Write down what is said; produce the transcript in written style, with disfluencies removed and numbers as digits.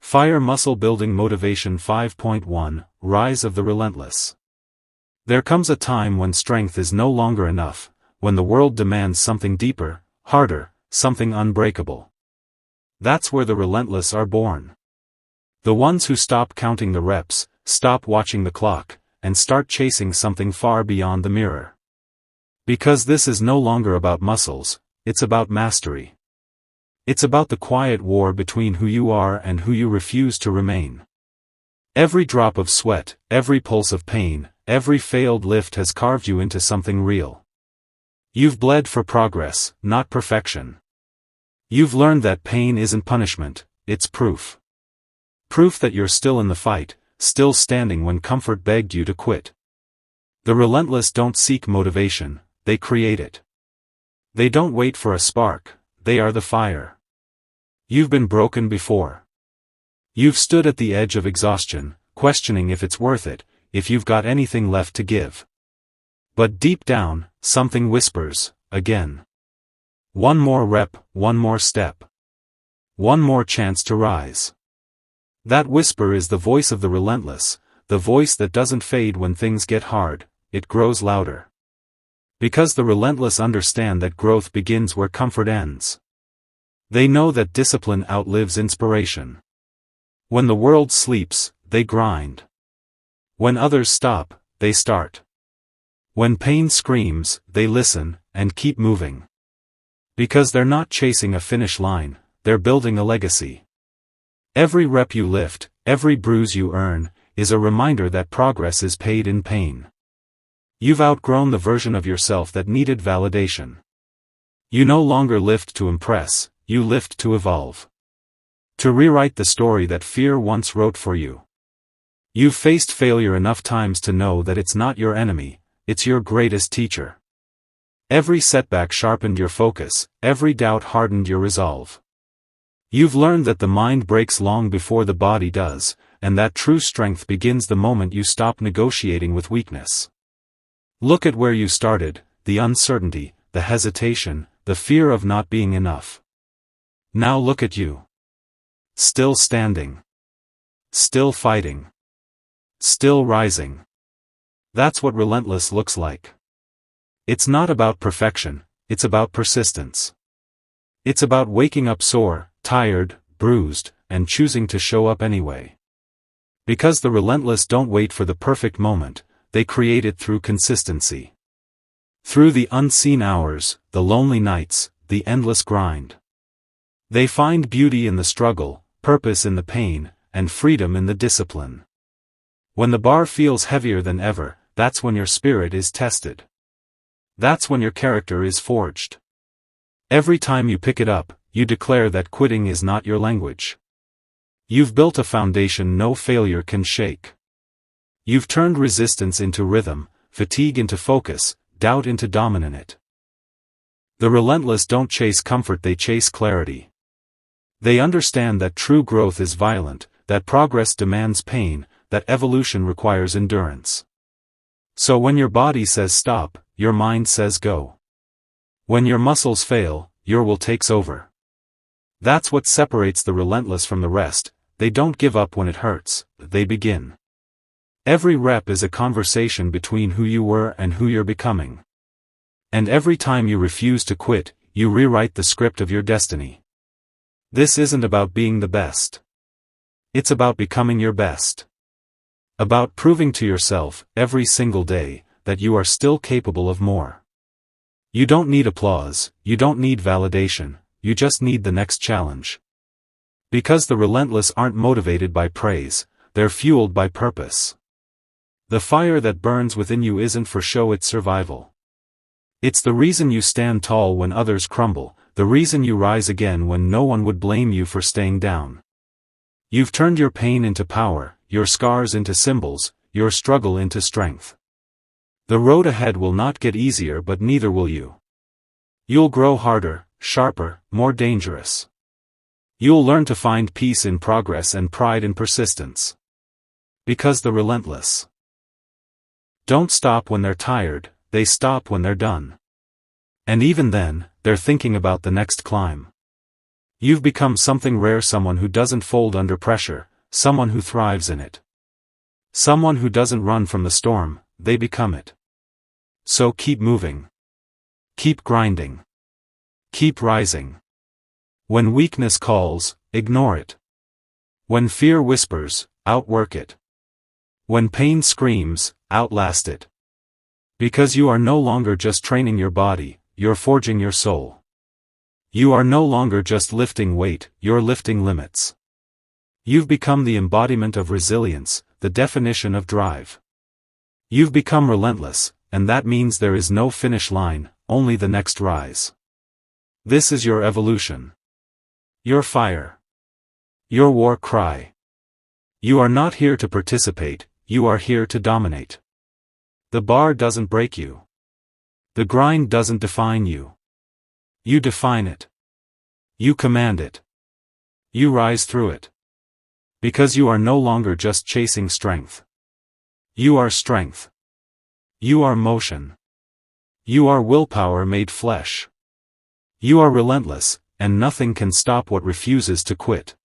Fire Muscle Building Motivation 5.1 Rise of the Relentless. There comes a time when strength is no longer enough, when the world demands something deeper, harder, something unbreakable. That's where the relentless are born. The ones who stop counting the reps, stop watching the clock, and start chasing something far beyond the mirror. Because this is no longer about muscles, it's about mastery. It's about the quiet war between who you are and who you refuse to remain. Every drop of sweat, every pulse of pain, every failed lift has carved you into something real. You've bled for progress, not perfection. You've learned that pain isn't punishment, it's proof. Proof that you're still in the fight, still standing when comfort begged you to quit. The relentless don't seek motivation, they create it. They don't wait for a spark, they are the fire. You've been broken before. You've stood at the edge of exhaustion, questioning if it's worth it, if you've got anything left to give. But deep down, something whispers, again. One more rep, one more step. One more chance to rise. That whisper is the voice of the relentless, the voice that doesn't fade when things get hard, it grows louder. Because the relentless understand that growth begins where comfort ends. They know that discipline outlives inspiration. When the world sleeps, they grind. When others stop, they start. When pain screams, they listen, and keep moving. Because they're not chasing a finish line, they're building a legacy. Every rep you lift, every bruise you earn, is a reminder that progress is paid in pain. You've outgrown the version of yourself that needed validation. You no longer lift to impress, you lift to evolve. To rewrite the story that fear once wrote for you. You've faced failure enough times to know that it's not your enemy, it's your greatest teacher. Every setback sharpened your focus, every doubt hardened your resolve. You've learned that the mind breaks long before the body does, and that true strength begins the moment you stop negotiating with weakness. Look at where you started, the uncertainty, the hesitation, the fear of not being enough. Now look at you. Still standing. Still fighting. Still rising. That's what relentless looks like. It's not about perfection, it's about persistence. It's about waking up sore, tired, bruised, and choosing to show up anyway. Because the relentless don't wait for the perfect moment, they create it through consistency. Through the unseen hours, the lonely nights, the endless grind. They find beauty in the struggle, purpose in the pain, and freedom in the discipline. When the bar feels heavier than ever, that's when your spirit is tested. That's when your character is forged. Every time you pick it up, you declare that quitting is not your language. You've built a foundation no failure can shake. You've turned resistance into rhythm, fatigue into focus, doubt into dominance. The relentless don't chase comfort, they chase clarity. They understand that true growth is violent, that progress demands pain, that evolution requires endurance. So when your body says stop, your mind says go. When your muscles fail, your will takes over. That's what separates the relentless from the rest. They don't give up when it hurts, they begin. Every rep is a conversation between who you were and who you're becoming. And every time you refuse to quit, you rewrite the script of your destiny. This isn't about being the best. It's about becoming your best. About proving to yourself, every single day, that you are still capable of more. You don't need applause, you don't need validation, you just need the next challenge. Because the relentless aren't motivated by praise, they're fueled by purpose. The fire that burns within you isn't for show, it's survival. It's the reason you stand tall when others crumble, the reason you rise again when no one would blame you for staying down. You've turned your pain into power, your scars into symbols, your struggle into strength. The road ahead will not get easier, but neither will you. You'll grow harder, sharper, more dangerous. You'll learn to find peace in progress and pride in persistence. Because the relentless don't stop when they're tired, they stop when they're done. And even then, they're thinking about the next climb. You've become something rare, someone who doesn't fold under pressure, someone who thrives in it. Someone who doesn't run from the storm, they become it. So keep moving. Keep grinding. Keep rising. When weakness calls, ignore it. When fear whispers, outwork it. When pain screams, outlast it. Because you are no longer just training your body, you're forging your soul. You are no longer just lifting weight, you're lifting limits. You've become the embodiment of resilience, the definition of drive. You've become relentless, and that means there is no finish line, only the next rise. This is your evolution. Your fire. Your war cry. You are not here to participate, you are here to dominate. The bar doesn't break you. The grind doesn't define you. You define it. You command it. You rise through it. Because you are no longer just chasing strength. You are strength. You are motion. You are willpower made flesh. You are relentless, and nothing can stop what refuses to quit.